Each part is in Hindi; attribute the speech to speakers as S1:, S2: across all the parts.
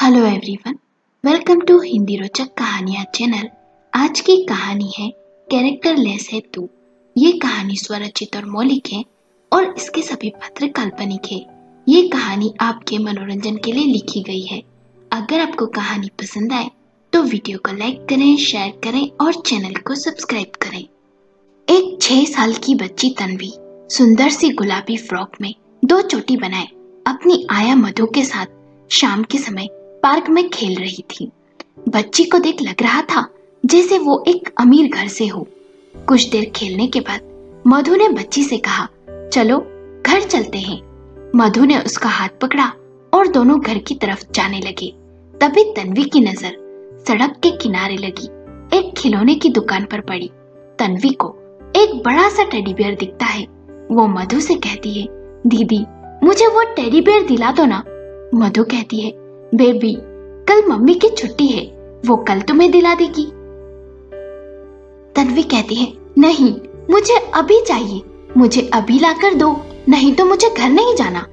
S1: Hello everyone, welcome to Hindi रोचक कहानियाँ चैनल। आज की कहानी है कैरेक्टर लेस है तू। ये कहानी स्वरचित और मौलिक है और इसके सभी पात्र काल्पनिक है। ये कहानी आपके मनोरंजन के लिए लिखी गई है। अगर आपको कहानी पसंद आए तो वीडियो को लाइक करें, शेयर करें और चैनल को सब्सक्राइब करें। एक 6 साल की बच्ची तन्वी सुंदर सी गुलाबी फ्रॉक में 2 चोटी बनाए अपनी आया मधु के साथ शाम के समय पार्क में खेल रही थी। बच्ची को देख लग रहा था जैसे वो एक अमीर घर से हो। कुछ देर खेलने के बाद मधु ने बच्ची से कहा, चलो घर चलते हैं। मधु ने उसका हाथ पकड़ा और दोनों घर की तरफ जाने लगे। तभी तन्वी की नजर सड़क के किनारे लगी एक खिलौने की दुकान पर पड़ी। तन्वी को एक बड़ा सा टेडी बियर दिखता है। वो मधु से कहती है, दीदी मुझे वो टेडी बियर दिला दो ना। मधु कहती है, बेबी कल मम्मी की छुट्टी है, वो कल तुम्हें दिला देगी। तन्वी कहती है, नहीं मुझे अभी चाहिए, मुझे अभी लाकर दो, नहीं तो मुझे घर नहीं जाना।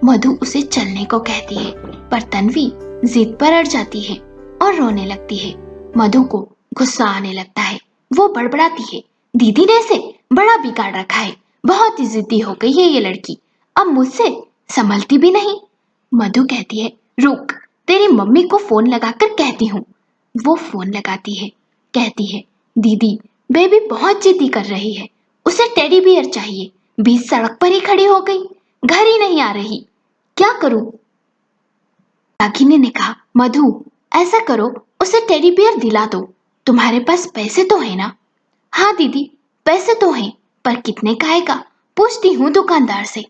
S1: मधु उसे चलने को कहती है पर तन्वी जिद पर अड़ जाती है और रोने लगती है। मधु को गुस्सा आने लगता है। वो बड़बड़ाती है, दीदी ने इसे बड़ा बिगाड़ रखा है, बहुत ही जिद्दी हो गई है ये लड़की, अब मुझसे संभलती भी नहीं। मधु कहती है, रुक तेरी मम्मी को फोन लगाकर कहती हूँ। वो फोन लगाती है, कहती है, दीदी बेबी बहुत जिद्दी कर रही है, उसे टेडी बियर चाहिए, बीच सड़क पर ही खड़ी हो गई, घर ही नहीं आ रही, क्या करूं। रागिनी ने कहा, मधु ऐसा करो उसे टेडी बियर दिला दो, तुम्हारे पास पैसे तो है ना। हाँ दीदी पैसे तो हैं, पर कितने का आएगा, पूछती हूँ दुकानदार से।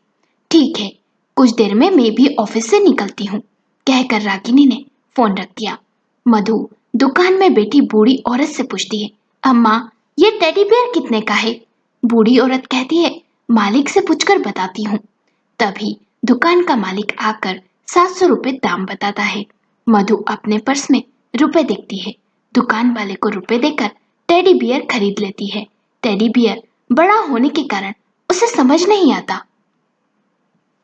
S1: ठीक है कुछ देर में मैं भी ऑफिस से निकलती हूँ, कहकर रागिनी ने फोन रख दिया। मधु दुकान में बैठी बूढ़ी औरत से पूछती है, अम्मा ये टेडी बियर कितने का है। बूढ़ी औरत कहती है, मालिक से पूछकर बताती हूँ। तभी दुकान का मालिक आकर 700 रुपए दाम बताता है। मधु अपने पर्स में रुपए देखती है। दुकान वाले को रुपए देकर टेडी बियर खरीद लेती है। टेडी बियर बड़ा होने के कारण उसे समझ नहीं आता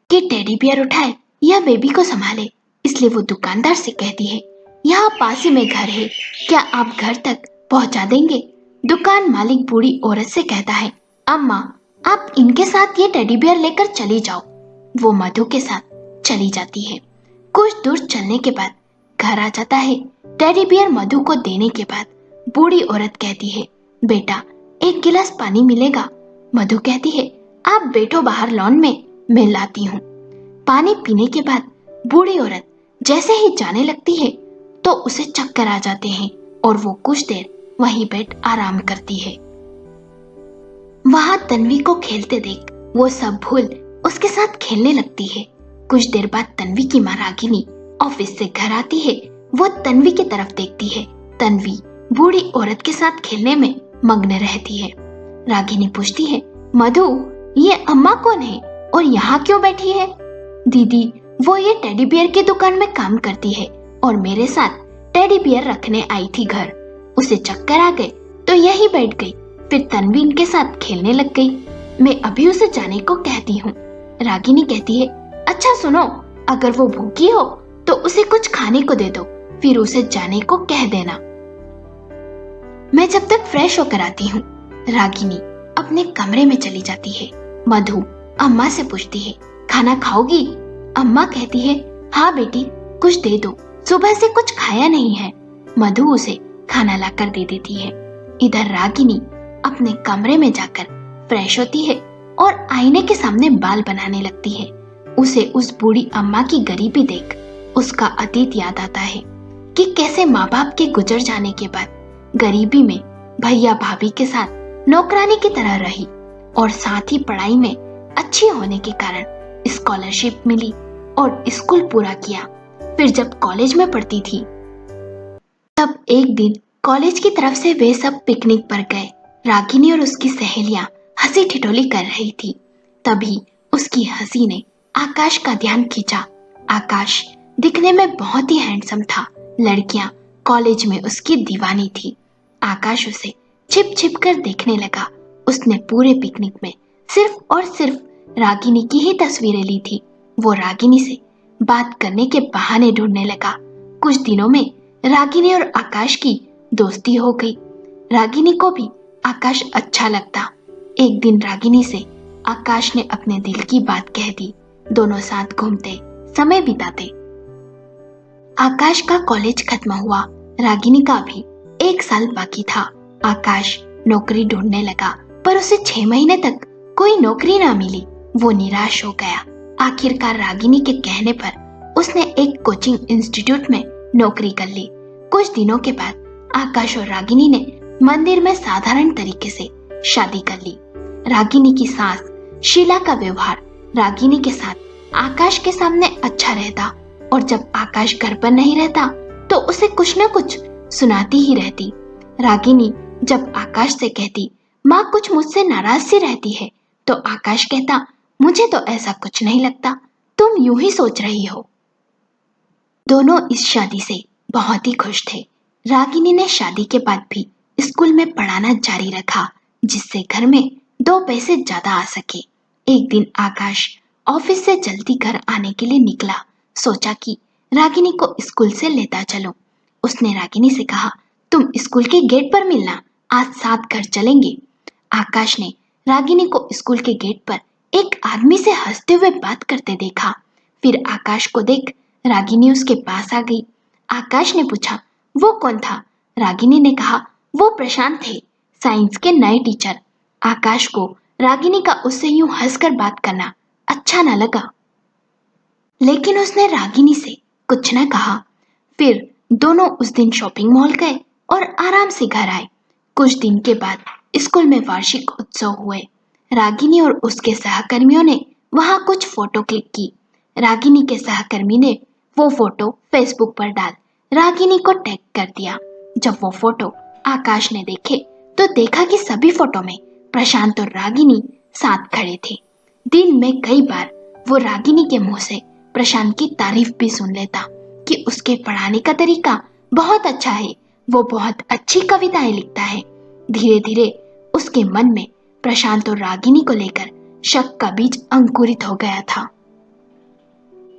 S1: कि टेडी बियर उठाए या बेबी को संभाले, इसलिए वो दुकानदार से कहती है, यहाँ पास ही में घर है, क्या आप घर तक पहुंचा देंगे। दुकान मालिक बूढ़ी औरत से कहता है, अम्मा आप इनके साथ ये टेडी बियर लेकर चली जाओ। वो मधु के साथ चली जाती है। कुछ दूर चलने के बाद घर आ जाता है। टेडी बियर मधु को देने के बाद बूढ़ी औरत कहती है, बेटा एक गिलास पानी मिलेगा। मधु कहती है, आप बैठो बाहर लॉन में, मैं लाती हूँ। पानी पीने के बाद बूढ़ी औरत जैसे ही जाने लगती है तो उसे चक्कर आ जाते हैं और वो कुछ देर वहीं बैठ आराम करती है। वहां तन्वी को खेलते देख वो सब भूल उसके साथ खेलने लगती है। कुछ देर बाद तन्वी की माँ रागिनी ऑफिस से घर आती है। वो तन्वी की तरफ देखती है। तन्वी बूढ़ी औरत के साथ खेलने में मग्न रहती है। रागिनी पूछती है, मधु ये अम्मा कौन है और यहाँ क्यों बैठी है। दीदी वो ये टेडी बियर की दुकान में काम करती है और मेरे साथ टेडी बियर रखने आई थी घर, उसे चक्कर आ गए तो यहीं बैठ गई, फिर तन्वी इनके साथ खेलने लग गई, मैं अभी उसे जाने को कहती हूँ। रागिनी कहती है, अच्छा सुनो, अगर वो भूखी हो तो उसे कुछ खाने को दे दो, फिर उसे जाने को कह देना, मैं जब तक फ्रेश होकर आती हूँ। रागिनी अपने कमरे में चली जाती है। मधु अम्मा से पूछती है, खाना खाओगी। अम्मा कहती है, हाँ बेटी कुछ दे दो, सुबह से कुछ खाया नहीं है। मधु उसे खाना लाकर दे देती है। इधर रागिनी अपने कमरे में जाकर फ्रेश होती है और आईने के सामने बाल बनाने लगती है। उसे उस बूढ़ी अम्मा की गरीबी देख उसका अतीत याद आता है कि कैसे माँ बाप के गुजर जाने के बाद गरीबी में भैया भाभी के साथ नौकरानी की तरह रही और साथ ही पढ़ाई में अच्छी होने के कारण स्कॉलरशिप मिली और स्कूल पूरा किया। फिर जब कॉलेज में पढ़ती थी तब एक दिन कॉलेज की तरफ से वे सब पिकनिक पर गए। रागिनी और उसकी सहेलियां हंसी ठिठोली कर रही थी। तभी उसकी हंसी ने आकाश का ध्यान खींचा। आकाश दिखने में बहुत ही हैंडसम था। लड़कियां कॉलेज में उसकी दीवानी थी। आकाश उसे छिप छिप कर देखने लगा। उसने पूरे पिकनिक में सिर्फ और सिर्फ रागिनी की ही तस्वीरें ली थी। वो रागिनी से बात करने के बहाने ढूंढने लगा। कुछ दिनों में रागिनी और आकाश की दोस्ती हो गई। रागिनी को भी आकाश अच्छा लगता। एक दिन रागिनी से आकाश ने अपने दिल की बात कह दी। दोनों साथ घूमते, समय बिताते। आकाश का कॉलेज खत्म हुआ। रागिनी का भी 1 साल बाकी था। आकाश नौकरी ढूंढने लगा, पर उसे 6 महीने तक कोई नौकरी ना मिली। वो निराश हो गया। आखिरकार रागिनी के कहने पर उसने एक कोचिंग इंस्टीट्यूट में नौकरी कर ली। कुछ दिनों के बाद आकाश और रागिनी ने मंदिर में साधारण तरीके से शादी कर ली। रागिनी की सास शीला का व्यवहार रागिनी के साथ आकाश के सामने अच्छा रहता, और जब आकाश घर पर नहीं रहता तो उसे कुछ न कुछ सुनाती ही रहती। रागिनी जब आकाश से कहती, माँ कुछ मुझसे नाराज सी रहती है, तो आकाश कहता, मुझे तो ऐसा कुछ नहीं लगता, तुम यूं ही सोच रही हो। दोनों इस शादी से बहुत ही खुश थे। रागिनी ने शादी के बाद भी स्कूल में पढ़ाना जारी रखा, जिससे घर में 2 पैसे ज्यादा आ सके। एक दिन आकाश ऑफिस से जल्दी घर आने के लिए निकला। सोचा कि रागिनी को स्कूल से लेता चलो। उसने रागिनी से कहा, तुम स्कूल के गेट पर मिलना, आज साथ घर चलेंगे। आकाश ने रागिनी को स्कूल के गेट पर एक आदमी से हंसते हुए बात करते देखा। फिर आकाश को देख रागिनी उसके पास आ गई। आकाश ने पूछा, वो कौन था? रागिनी ने कहा, वो प्रशांत थे, साइंस के नए टीचर। आकाश को रागिनी का उससे यूं हंसकर बात करना अच्छा न लगा, लेकिन उसने रागिनी से कुछ न कहा। फिर दोनों उस दिन शॉपिंग मॉल गए और आराम से घर आए। कुछ दिन के बाद स्कूल में वार्षिक उत्सव हुए। रागिनी और उसके सहकर्मियों ने वहां कुछ फोटो क्लिक की। रागिनी के सहकर्मी ने वो फोटो फेसबुक पर डाल रागिनी को टैग कर दिया। जब वो फोटो आकाश ने देखे तो देखा कि सभी फोटो में प्रशांत और रागिनी साथ खड़े थे। दिन में कई बार वो रागिनी के मुंह से प्रशांत की तारीफ भी सुन लेता कि उसके पढ़ाने का तरीका बहुत अच्छा है, वो बहुत अच्छी कविताएं लिखता है। धीरे धीरे उसके मन में प्रशांत और रागिनी को लेकर शक का बीज अंकुरित हो गया था।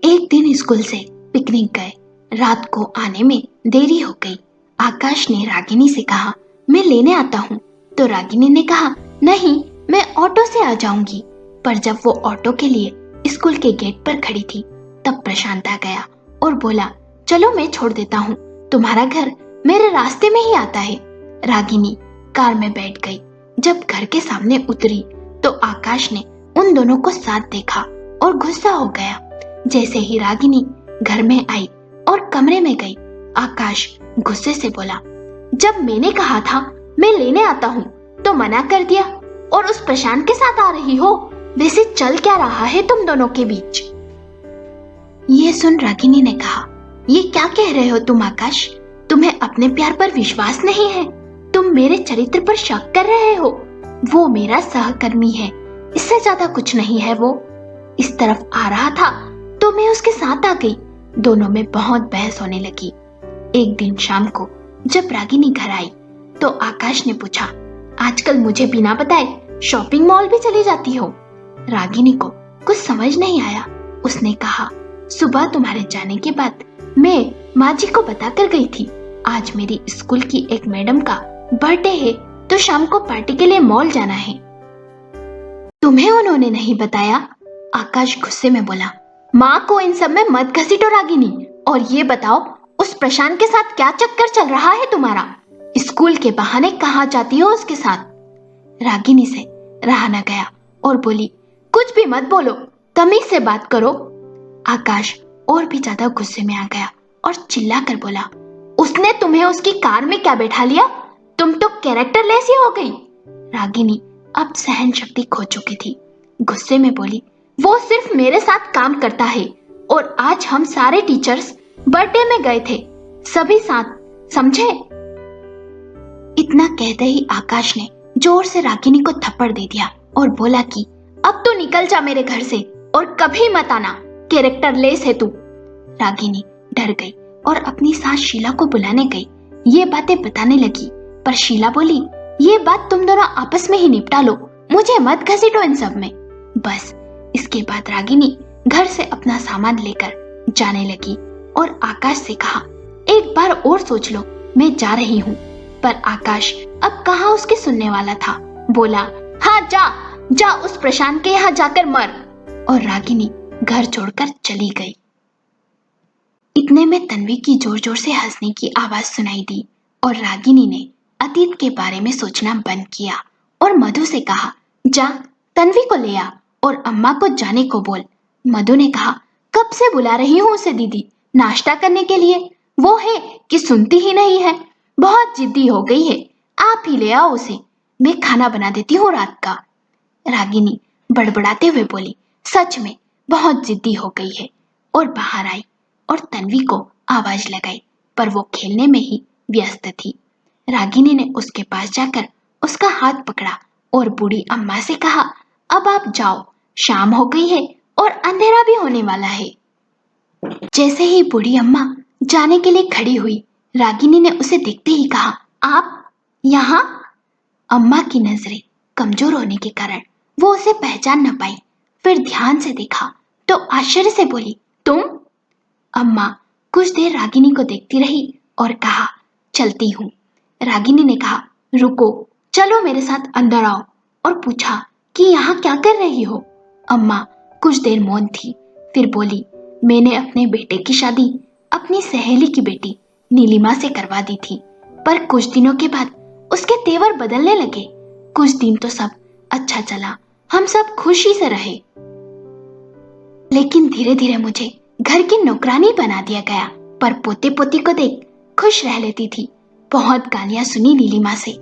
S1: एक दिन स्कूल से पिकनिक गए। रात को आने में देरी हो गई। आकाश ने रागिनी से कहा, मैं लेने आता हूँ, तो रागिनी ने कहा, नहीं, मैं ऑटो से आ जाऊंगी। पर जब वो ऑटो के लिए स्कूल के गेट पर खड़ी थी, तब प्रशांत आ गया और बोला, चलो मैं छोड़ देता हूँ, तुम्हारा घर मेरे रास्ते में ही आता है। रागिनी कार में बैठ गई। जब घर के सामने उतरी तो आकाश ने उन दोनों को साथ देखा और गुस्सा हो गया। जैसे ही रागिनी घर में आई और कमरे में गई, आकाश गुस्से से बोला, जब मैंने कहा था मैं लेने आता हूँ तो मना कर दिया, और उस प्रशांत के साथ आ रही हो। वैसे चल क्या रहा है तुम दोनों के बीच? ये सुन रागिनी ने कहा, ये क्या कह रहे हो तुम आकाश? तुम्हें अपने प्यार पर विश्वास नहीं है? तुम मेरे चरित्र पर शक कर रहे हो? वो मेरा सहकर्मी है, इससे ज्यादा कुछ नहीं है। वो इस तरफ आ रहा था तो मैं उसके साथ आ गई। दोनों में बहुत बहस होने लगी। एक दिन शाम को जब रागिनी घर आई तो आकाश ने पूछा, आजकल मुझे बिना बताए शॉपिंग मॉल भी चली जाती हो? रागिनी को कुछ समझ नहीं आया। उसने कहा, सुबह तुम्हारे जाने के बाद मैं माँ जी को बताकर गई थी, आज मेरी स्कूल की एक मैडम का बर्थडे है, तो शाम को पार्टी के लिए मॉल जाना है। तुम्हें उन्होंने नहीं बताया? आकाश गुस्से में बोला, माँ को इन सब में मत घसीटो रागिनी, और ये बताओ उस प्रशांत के साथ क्या चक्कर चल रहा है तुम्हारा? स्कूल के बहाने कहाँ जाती हो उसके साथ? रागिनी से रहा न गया और बोली, कुछ भी मत बोलो, तमीज से बात करो। आकाश और भी ज्यादा गुस्से में आ गया और चिल्ला कर बोला, उसने तुम्हें उसकी कार में क्या बैठा लिया? तुम तो कैरेक्टरलेस ही हो गई। रागिनी अब सहन शक्ति खो चुकी थी। गुस्से में बोली, वो सिर्फ मेरे साथ काम करता है, और आज हम सारे टीचर्स बर्थडे में गए थे, सभी साथ, समझे? इतना कहते ही आकाश ने जोर से रागिनी को थप्पड़ दे दिया और बोला कि अब तो निकल जा मेरे घर से और कभी मत आना, कैरेक्टरलेस है तू। रागिनी डर गई और अपनी सास शीला को बुलाने गई। ये बातें बताने लगी, पर शीला बोली, ये बात तुम दोनों आपस में ही निपटा लो, मुझे मत घसीटो इन सब में। बस इसके बाद रागिनी घर से अपना सामान लेकर जाने लगी और आकाश से कहा, बार और सोच लो, मैं जा रही हूँ। पर आकाश अब कहाँ उसके सुनने वाला था। बोला, हाँ जा जा, उस प्रशांत के यहाँ जाकर मर। और रागिनी घर छोड़कर चली गई। इतने में तन्वी की जोर जोर से हंसने की आवाज सुनाई दी और रागिनी ने अतीत के बारे में सोचना बंद किया और मधु से कहा, जा तन्वी को ले आ और अम्मा को जाने को बोल। मधु ने कहा, कब से बुला रही हूँ उसे दीदी, नाश्ता करने के लिए। वो है कि सुनती ही नहीं है, बहुत जिद्दी हो गई है, आप ही ले आओ उसे, मैं खाना बना देती हूँ रात का। रागिनी बड़बड़ाते हुए बोली, सच में बहुत जिद्दी हो गई है। और बाहर आई और तन्वी को आवाज लगाई, पर वो खेलने में ही व्यस्त थी। रागिनी ने उसके पास जाकर उसका हाथ पकड़ा और बूढ़ी अम्मा से कहा, अब आप जाओ, शाम हो गई है और अंधेरा भी होने वाला है। जैसे ही बूढ़ी अम्मा जाने के लिए खड़ी हुई, रागिनी ने उसे देखते ही कहा, आप यहाँ? अम्मा की नजरें कमजोर होने के कारण वो उसे पहचान न पाई। फिर ध्यान से देखा तो आश्चर्य से बोली, तुम? अम्मा कुछ देर रागिनी को देखती रही और कहा, चलती हूँ। रागिनी ने कहा, रुको, चलो मेरे साथ अंदर आओ। और पूछा कि यहाँ क्या कर रही हो? अम्मा कुछ देर मौन थी, फिर बोली, मैंने अपने बेटे की शादी अपनी सहेली की बेटी नीलिमा से करवा दी थी, पर कुछ दिनों के बाद उसके तेवर बदलने लगे। कुछ दिन तो सब अच्छा चला, हम सब खुशी से रहे, लेकिन धीरे धीरे मुझे घर की नौकरानी बना दिया गया। पर पोते पोती को देख खुश रह लेती थी। बहुत गालियां सुनी नीलिमा से,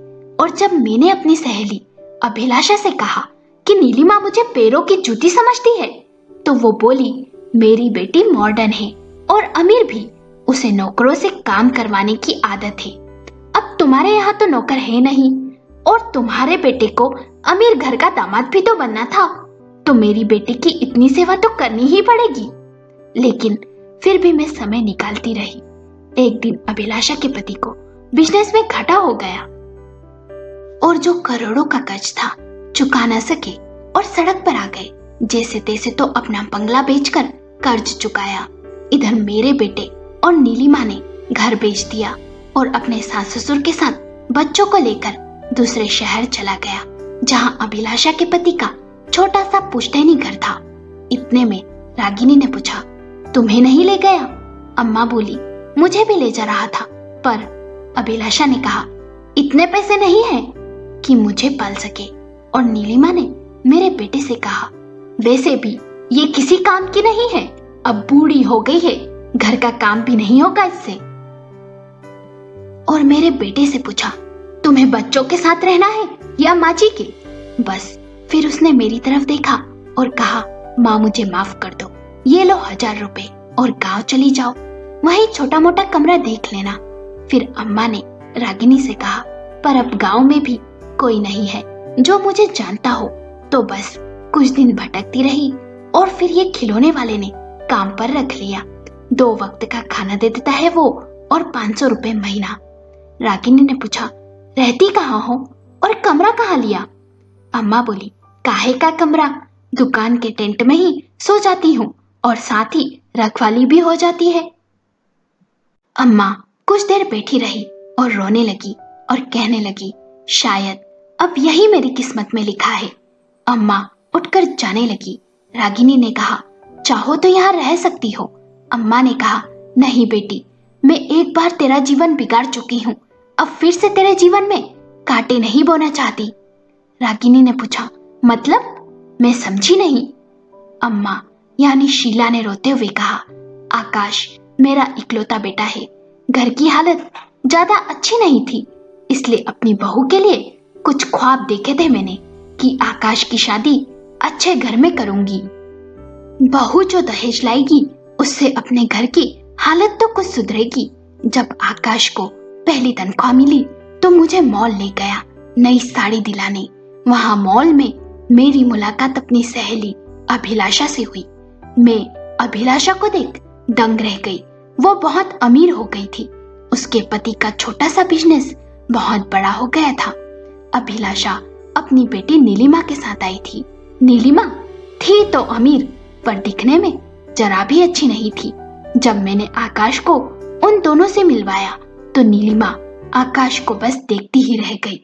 S1: और जब मैंने अपनी सहेली अभिलाषा से कहा कि नीलिमा मुझे पैरों की जूती समझती है, तो वो बोली, मेरी बेटी मॉडर्न है और अमीर भी, उसे नौकरों से काम करवाने की आदत है। अब तुम्हारे यहाँ तो नौकर है नहीं और तुम्हारे बेटे को अमीर घर का दामाद भी तो बनना था, तो मेरी बेटी की इतनी सेवा तो करनी ही पड़ेगी। लेकिन फिर भी मैं समय निकालती रही। एक दिन अभिलाषा के पति को बिजनेस में घाटा हो गया और जो करोड़ों का कर्ज था चुका न सके और सड़क पर आ गए। जैसे तैसे तो अपना बंगला बेचकर कर्ज चुकाया। इधर मेरे बेटे और नीलिमा ने घर बेच दिया और अपने सास ससुर के साथ बच्चों को लेकर दूसरे शहर चला गया, जहां अभिलाषा के पति का छोटा सा पुश्तैनी घर था। इतने में रागिनी ने पूछा, तुम्हें नहीं ले गया? अम्मा बोली, मुझे भी ले जा रहा था, पर अभिलाषा ने कहा, इतने पैसे नहीं है कि मुझे पाल सके। और नीलिमा ने मेरे बेटे से कहा, वैसे भी ये किसी काम की नहीं है, अब बूढ़ी हो गई है, घर का काम भी नहीं होगा इससे। और मेरे बेटे से पूछा, तुम्हें बच्चों के साथ रहना है या माँ जी के? बस फिर उसने मेरी तरफ देखा और कहा, माँ मुझे माफ कर दो, ये लो 1000 रुपए और गांव चली जाओ, वहीं छोटा मोटा कमरा देख लेना। फिर अम्मा ने रागिनी से कहा, पर अब गांव में भी कोई नहीं है जो मुझे जानता हो, तो बस कुछ दिन भटकती रही और फिर ये खिलौने वाले ने काम पर रख लिया। 2 वक्त का खाना दे देता है वो और 500 रुपए महीना। रागिनी ने पूछा, रहती कहाँ हो और कमरा कहाँ लिया? अम्मा बोली, काहे का कमरा, दुकान के टेंट में ही सो जाती हूँ और साथ ही रखवाली भी हो जाती है। अम्मा कुछ देर बैठी रही और रोने लगी और कहने लगी, शायद अब यही मेरी किस्मत में लिखा है। अम्मा उठकर जाने लगी। रागिनी ने कहा, चाहो तो यहाँ रह सकती हो। अम्मा ने कहा, नहीं बेटी, मैं एक बार तेरा जीवन बिगाड़ चुकी हूँ, अब फिर से तेरे जीवन में कांटे नहीं बोना चाहती। रागिनी ने पूछा, मतलब? मैं समझी नहीं। अम्मा यानी शीला ने रोते हुए कहा, आकाश मेरा इकलौता बेटा है, घर की हालत ज्यादा अच्छी नहीं थी, इसलिए अपनी बहू के लिए कुछ ख्वाब देखे थे मैंने कि आकाश की शादी अच्छे घर में करूंगी। बहू जो दहेज लाएगी उससे अपने घर की हालत तो कुछ सुधरेगी। जब आकाश को पहली तनख्वाह मिली तो मुझे मॉल ले गया नई साड़ी दिलाने। वहां मॉल में मेरी मुलाकात अपनी सहेली अभिलाषा से हुई। मैं अभिलाषा को देख दंग रह गई। वो बहुत अमीर हो गई थी। उसके पति का छोटा सा बिजनेस बहुत बड़ा हो गया था। अभिलाषा अपनी बेटी नीलिमा के साथ आई थी। नीलिमा थी तो अमीर, पर दिखने में जरा भी अच्छी नहीं थी। जब मैंने आकाश को उन दोनों से मिलवाया तो नीलिमा आकाश को बस देखती ही रह गई।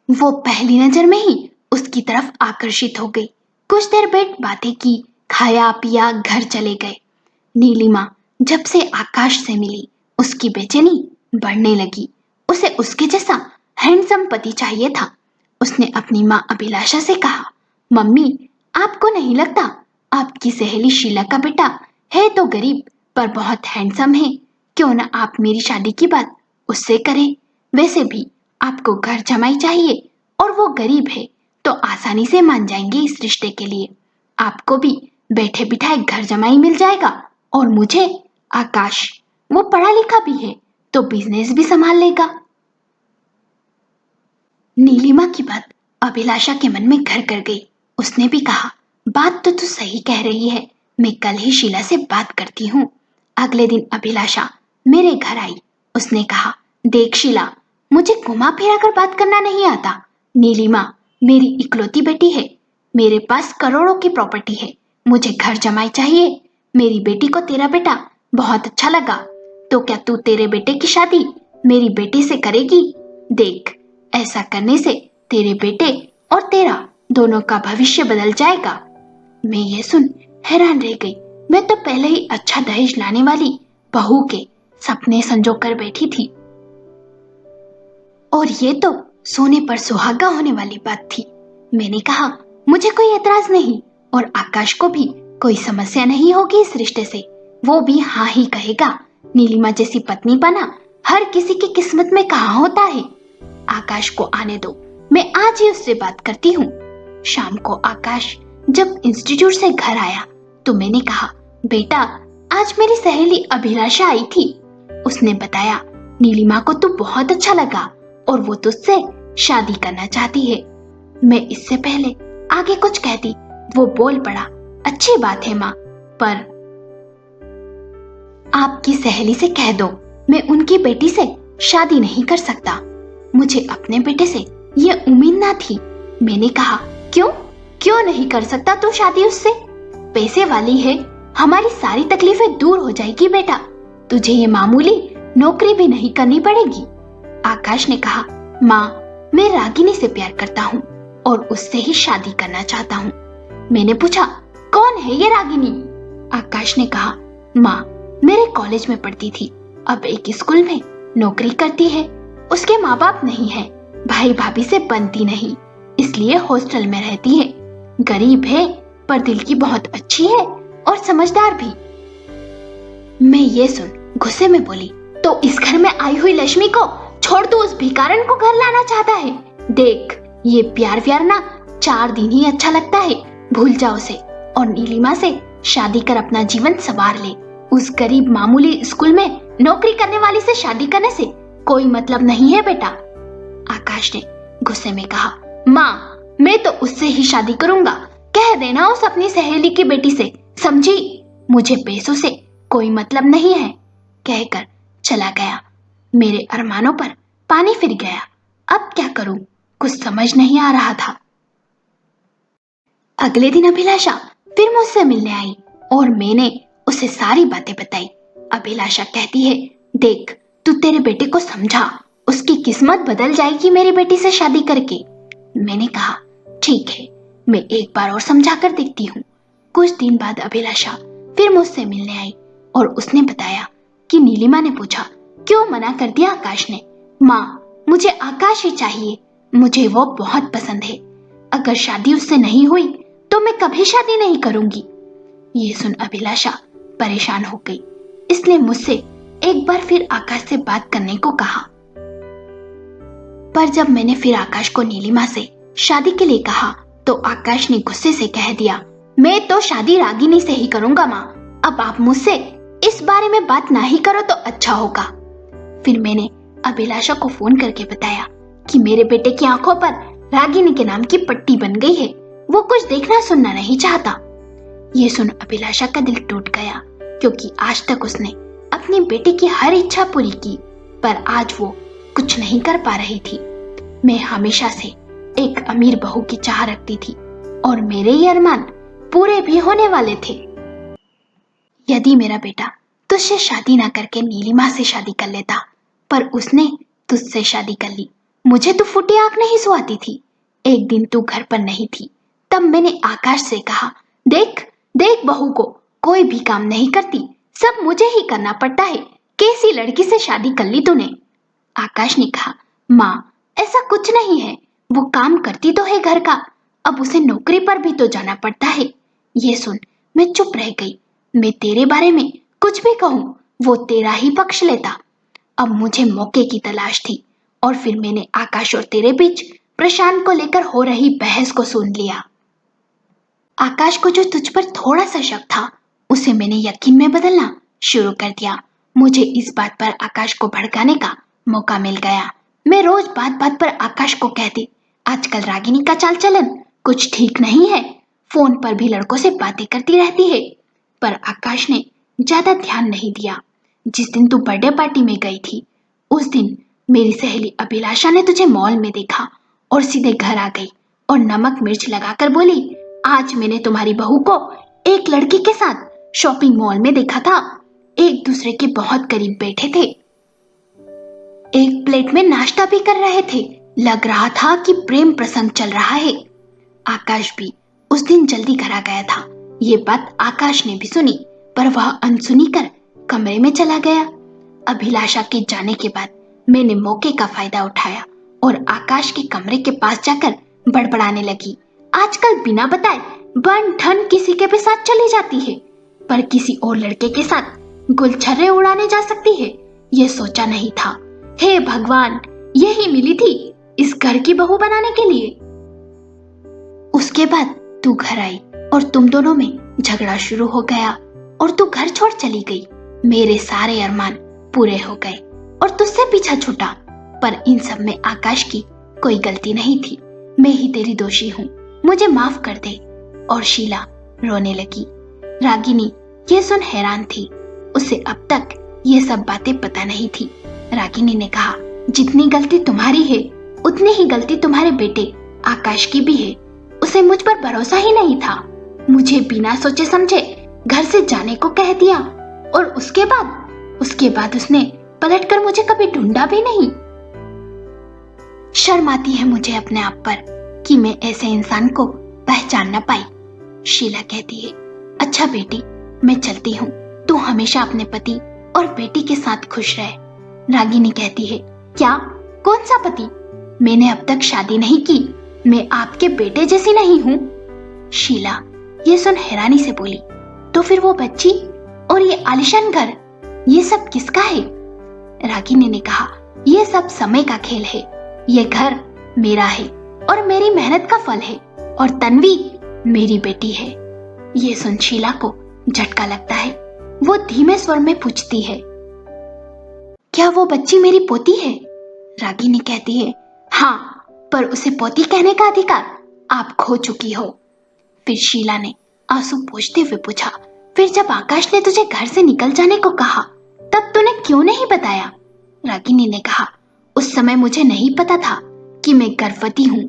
S1: वो पहली नजर में ही उसकी तरफ आकर्षित हो गई। कुछ देर बैठ बातें की, खाया पिया, घर चले गए। नीलिमा जब से आकाश से मिली उसकी बेचैनी बढ़ने लगी। उसे उसके जैसा हैंडसम पति चाहिए था। उसने अपनी माँ अभिलाषा से कहा, मम्मी, आपको नहीं लगता आपकी सहेली शीला का बेटा है तो गरीब पर बहुत हैंडसम है? क्यों ना आप मेरी शादी की बात उससे करें। वैसे भी आपको घर जमाई चाहिए और वो गरीब है तो आसानी से मान जाएंगे इस रिश्ते के लिए। आपको भी बैठे बिठाए घर जमाई मिल जाएगा और मुझे आकाश, वो पढ़ा लिखा भी है तो बिजनेस भी संभाल लेगा। नीलिमा की बात अभिलाषा के मन में घर कर गई। उसने भी कहा, बात तो तू सही कह रही है, मैं कल ही शीला से बात करती हूँ। अगले दिन अभिलाषा मेरे घर आई। उसने कहा, देख शीला, मुझे घुमा फिरा कर बात करना नहीं आता। नीलिमा मेरी इकलौती बेटी है, मेरे पास करोड़ों की प्रॉपर्टी है, मुझे घर जमाई चाहिए। मेरी बेटी को तेरा बेटा बहुत अच्छा लगा तो क्या तू तेरे बेटे की शादी मेरी बेटी से करेगी? देख, ऐसा करने से तेरे बेटे और तेरा दोनों का भविष्य बदल जाएगा। मैं ये सुन हैरान रह गई। मैं तो पहले ही अच्छा दहेज लाने वाली बहू के सपने संजो कर बैठी थी और ये तो सोने पर सुहागा होने वाली बात थी। मैंने कहा, मुझे कोई एतराज नहीं और आकाश को भी कोई समस्या नहीं होगी इस रिश्ते से, वो भी हाँ ही कहेगा। नीलिमा जैसी पत्नी पाना हर किसी की किस्मत में कहाँ होता है। आकाश को आने दो, मैं आज ही उससे बात करती हूँ। शाम को आकाश जब इंस्टीट्यूट से घर आया तो मैंने कहा, बेटा, आज मेरी सहेली अभिलाषा आई थी। उसने बताया नीलिमा को तू बहुत अच्छा लगा और वो तुझसे शादी करना चाहती है। मैं इससे पहले आगे कुछ कहती वो बोल पड़ा, अच्छी बात है माँ, पर आपकी सहेली से कह दो मैं उनकी बेटी से शादी नहीं कर सकता। मुझे अपने बेटे से ये उम्मीद ना थी। मैंने कहा, क्यों क्यों नहीं कर सकता तू शादी उससे? पैसे वाली है, हमारी सारी तकलीफें दूर हो जाएगी बेटा, तुझे ये मामूली नौकरी भी नहीं करनी पड़ेगी। आकाश ने कहा, माँ, मैं रागिनी से प्यार करता हूँ और उससे ही शादी करना चाहता हूँ। मैंने पूछा, कौन है ये रागिनी? आकाश ने कहा, माँ, मेरे कॉलेज में पढ़ती थी, अब एक स्कूल में नौकरी करती है। उसके माँ बाप नहीं है, भाई भाभी से बनती नहीं, इसलिए हॉस्टल में रहती है। गरीब है पर दिल की बहुत अच्छी है और समझदार भी। मैं ये सुन गुस्से में बोली, तो इस घर में आई हुई लक्ष्मी को छोड़ तू उस भिखारन को घर लाना चाहता है? देख, ये प्यार व्यार ना 4 दिन ही अच्छा लगता है, भूल जाओ उसे और नीलिमा से शादी कर अपना जीवन संवार ले। उस गरीब मामूली स्कूल में नौकरी करने वाली से शादी करने से कोई मतलब नहीं है बेटा। आकाश ने गुस्से में कहा, माँ, मैं तो उससे ही शादी करूंगा, कह देना उस अपनी सहेली की बेटी से, समझी? मुझे पैसों से कोई मतलब नहीं है, कहकर चला गया। मेरे अरमानों पर पानी फिर गया। अब क्या करूं, कुछ समझ नहीं आ रहा था। अगले दिन अभिलाषा फिर मुझसे मिलने आई और मैंने उसे सारी बातें बताई। अभिलाषा कहती है, देख, तू तेरे बेटे को समझा, उसकी किस्मत बदल जाएगी मेरी बेटी से शादी करके। मैंने कहा, ठीक है, मैं एक बार और समझा कर देखती हूँ। कुछ दिन बाद अभिलाषा फिर मुझसे मिलने आई और उसने बताया कि नीलिमा ने पूछा, क्यों मना कर दिया आकाश ने? माँ, मुझे आकाश ही चाहिए, मुझे वो बहुत पसंद है। अगर शादी उससे नहीं हुई तो मैं कभी शादी नहीं करूंगी। ये सुन अभिलाषा परेशान हो गई, इसने मुझसे एक बार फिर आकाश से बात करने को कहा। पर जब मैंने फिर आकाश को नीलिमा से शादी के लिए कहा तो आकाश ने गुस्से से कह दिया, मैं तो शादी रागिनी से ही करूंगा माँ, अब आप मुझसे इस बारे में बात ना ही करो तो अच्छा होगा। फिर मैंने अभिलाषा को फोन करके बताया कि मेरे बेटे की आंखों पर रागिनी के नाम की पट्टी बन गई है, वो कुछ देखना सुनना नहीं चाहता। ये सुन अभिलाषा का दिल टूट गया, क्योंकि आज तक उसने अपनी बेटी की हर इच्छा पूरी की, पर आज वो कुछ नहीं कर पा रही थी। मैं हमेशा से एक अमीर बहू की चाह रखती थी और मेरे ये अरमान पूरे भी होने वाले थे। यदि मेरा बेटा तुझसे शादी ना करके नीलिमा से शादी कर लेता, पर उसने तुझसे शादी कर ली। मुझे तो फूटी आंख नहीं सुहाती थी। एक दिन तू घर पर नहीं थी, तब मैंने आकाश से कहा, देख देख बहू को कोई भी काम नहीं करती, सब मुझे ही करना पड़ता है, कैसी लड़की से शादी कर ली तूने। आकाश ने कहा, माँ ऐसा कुछ नहीं है, वो काम करती तो है घर का, अब उसे नौकरी पर भी तो जाना पड़ता है। ये सुन मैं चुप रह गई। मैं तेरे बारे में कुछ भी कहूँ वो तेरा ही पक्ष लेता। अब मुझे मौके की तलाश थी और फिर मैंने आकाश और तेरे बीच प्रशांत को लेकर हो रही बहस को सुन लिया। आकाश को जो तुझ पर थोड़ा सा शक था उसे मैंने यकीन में बदलना शुरू कर दिया। मुझे इस बात पर आकाश को भड़काने का मौका मिल गया। मैं रोज बात बात पर आकाश को कहती, आजकल रागिनी का चाल चलन कुछ ठीक नहीं है, फोन पर भी लड़कों से बातें करती रहती है। पर आकाश ने ज्यादा ध्यान नहीं दिया। जिस दिन तू बर्थडे पार्टी में गई थी उस दिन मेरी सहेली अभिलाषा ने तुझे मॉल में देखा और सीधे घर आ गई और नमक मिर्च लगाकर बोली, आज मैंने तुम्हारी बहू को एक लड़की के साथ शॉपिंग मॉल में देखा था, एक दूसरे के बहुत करीब बैठे थे, एक प्लेट में नाश्ता भी कर रहे थे, लग रहा था कि प्रेम प्रसंग चल रहा है। आकाश भी उस दिन जल्दी घर आ गया था। ये बात आकाश ने भी सुनी, पर वह अनसुनी कर कमरे में चला गया। अभिलाषा के जाने के बाद मैंने मौके का फायदा उठाया और आकाश के कमरे के पास जाकर बड़बड़ाने लगी। आजकल बिना बताए बन ठन किसी के भी साथ चली जाती है, पर किसी और लड़के के साथ गुलछर्रे उड़ाने जा सकती है, ये सोचा नहीं था। हे भगवान, यही मिली थी इस घर की बहू बनाने के लिए। उसके बाद तू घर आई और तुम दोनों में झगड़ा शुरू हो गया और तू घर छोड़ चली गई। मेरे सारे अरमान पूरे हो गए और तुझसे पीछा छूटा, पर इन सब में आकाश की कोई गलती नहीं थी। मैं ही तेरी दोषी हूँ, मुझे माफ कर दे। और शीला रोने लगी। रागिनी ये सुन हैरान थी, उसे अब तक ये सब बातें पता नहीं थी। रागिनी ने कहा, जितनी गलती तुम्हारी है उतनी ही गलती तुम्हारे बेटे आकाश की भी है। उसे मुझ पर भरोसा ही नहीं था, मुझे बिना सोचे समझे घर से जाने को कह दिया और उसके बाद उसने पलटकर मुझे कभी ढूंढा भी नहीं। शर्म आती है मुझे अपने आप पर कि मैं ऐसे इंसान को पहचान न पाई। शीला कहती है, अच्छा बेटी मैं चलती हूँ, तू हमेशा अपने पति और बेटी के साथ खुश रहे। रागिनी कहती है, क्या? कौन सा पति? मैंने अब तक शादी नहीं की, मैं आपके बेटे जैसी नहीं हूँ। शीला ये सुन हैरानी से बोली, तो फिर वो बच्ची और ये आलिशान घर, ये सब किसका है? रागिनी ने कहा, ये सब समय का खेल है, ये घर मेरा है और मेरी मेहनत का फल है और तन्वी मेरी बेटी है। ये सुन शीला को झटका लगता है। वो धीमे स्वर में पूछती है, क्या वो बच्ची मेरी पोती है? रागिनी कहती है, हाँ, पर उसे पोती कहने का अधिकार आप खो चुकी हो। फिर शीला ने आंसू पोंछते हुए पूछा, फिर जब आकाश ने तुझे घर से निकल जाने को कहा तब तूने क्यों नहीं बताया? रागिनी ने कहा, उस समय मुझे नहीं पता था कि मैं गर्भवती हूँ।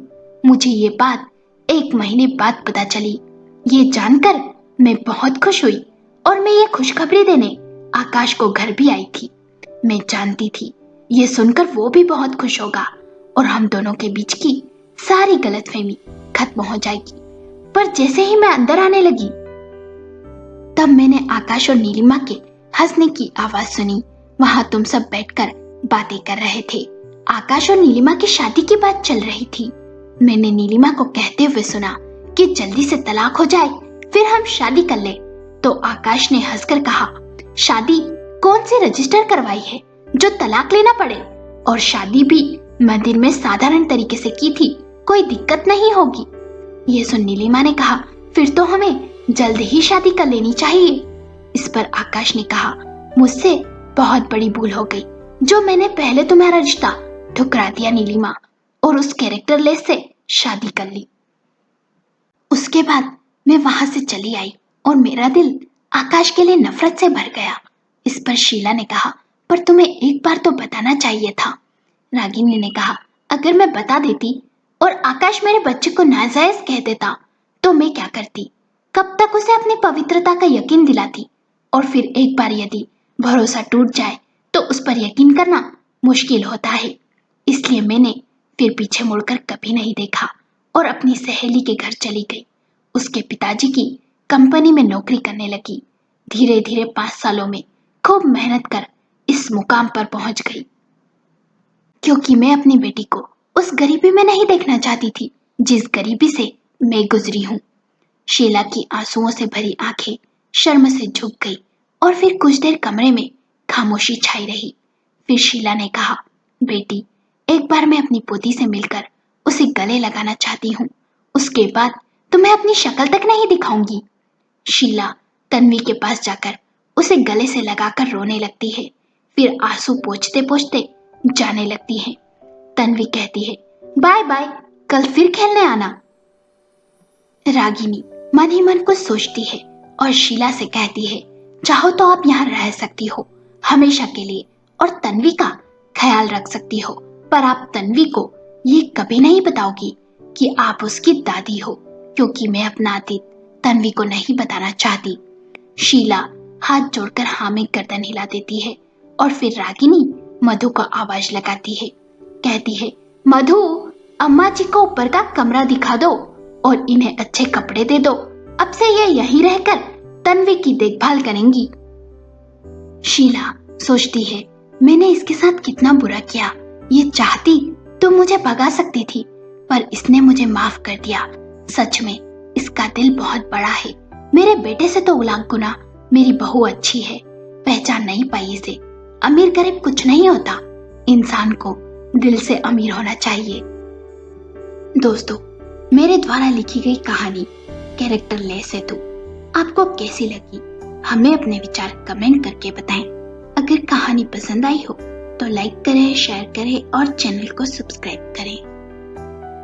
S1: मुझे ये बात 1 महीने बाद पता चली। ये जानकर मैं बहुत खुश हुई और मैं ये खुशखबरी देने आकाश को घर भी आई थी। मैं जानती थी ये सुनकर वो भी बहुत खुश होगा और हम दोनों के बीच की सारी गलतफहमी खत्म हो जाएगी। पर जैसे ही मैं अंदर आने लगी तब मैंने आकाश और नीलिमा के हंसने की आवाज सुनी। वहां तुम सब बैठकर बातें कर रहे थे। आकाश और नीलिमा की शादी की बात चल रही थी। मैंने नीलिमा को कहते हुए सुना कि जल्दी से तलाक हो जाए फिर हम शादी कर ले, तो आकाश ने हंसकर कहा, शादी कौन सी रजिस्टर करवाई है जो तलाक लेना पड़े, और शादी भी मंदिर में साधारण तरीके से की थी, कोई दिक्कत नहीं होगी। ये सुन नीलिमा ने कहा, फिर तो हमें जल्द ही शादी कर लेनी चाहिए। इस पर आकाश ने कहा, मुझसे बहुत बड़ी भूल हो गई जो मैंने पहले तुम्हारा रिश्ता ठुकरा दिया नीलिमा, और उस कैरेक्टरलेस से शादी कर ली। उसके बाद मैं वहां से चली आई और मेरा दिल आकाश के लिए नफरत से भर गया। इस पर शीला ने कहा, पर तुम्हें एक बार तो बताना चाहिए था। रागिनी ने कहा, अगर मैं बता देती और आकाश मेरे बच्चे को नाजायज कह देता तो मैं क्या करती? कब तक उसे अपनी पवित्रता का यकीन दिलाती? और फिर एक बार यदि भरोसा टूट जाए तो उस पर यकीन करना मुश्किल होता है। इसलिए मैंने फिर पीछे मुड़कर कभी नहीं देखा और अपनी सहेली के घर चली गई। उसके पिताजी की कंपनी में नौकरी करने लगी। धीरे धीरे 5 सालों में खूब मेहनत कर इस मुकाम पर पहुंच गई, क्योंकि मैं अपनी बेटी को उस गरीबी में नहीं देखना चाहती थी जिस गरीबी से मैं गुजरी हूँ। शीला की आंसुओं से भरी आंखें शर्म से झुक गई और फिर कुछ देर कमरे में खामोशी छाई रही। फिर शीला ने कहा, बेटी, एक बार मैं अपनी पोती से मिलकर उसे गले लगाना चाहती हूँ। उसके बाद तो मैं अपनी शक्ल तक नहीं दिखाऊंगी। शीला तन्वी के पास जाकर उसे गले से लगाकर रोने लगती है। फिर आंसू पोंछते पोंछते जाने लगती है। तन्वी कहती है, बाय बाय, कल फिर खेलने आना। रागिनी मन ही मन कुछ सोचती है और शीला से कहती है, चाहो तो आप यहाँ रह सकती हो हमेशा के लिए और तन्वी का ख्याल रख सकती हो, पर आप तन्वी को ये कभी नहीं बताओगी कि आप उसकी दादी हो, क्योंकि मैं अपना अतीत तन्वी को नहीं बताना चाहती। शीला हाथ जोड़कर हाँ में गर्दन हिला देती है और फिर रागिनी मधु को आवाज लगाती है। कहती है, मधु, अम्मा जी को ऊपर का कमरा दिखा दो और इन्हें अच्छे कपड़े दे दो। अब से ये यहीं रहकर तन्वी की देखभाल करेंगी। शीला सोचती है, मैंने इसके साथ कितना बुरा किया। ये चाहती तो मुझे भगा सकती थी, पर इसने मुझे माफ कर दिया। सच में इसका दिल बहुत बड़ा है। मेरे बेटे से तो उलांकुना मेरी बहू अच्छी है। पहचान नहीं पाई इसे। अमीर गरीब कुछ नहीं होता, इंसान को दिल से अमीर होना चाहिए। दोस्तों, मेरे द्वारा लिखी गई कहानी कैरेक्टर लेस है तो आपको कैसी लगी, हमें अपने विचार कमेंट करके बताएं। अगर कहानी पसंद आई हो तो लाइक करें, शेयर करें और चैनल को सब्सक्राइब करें।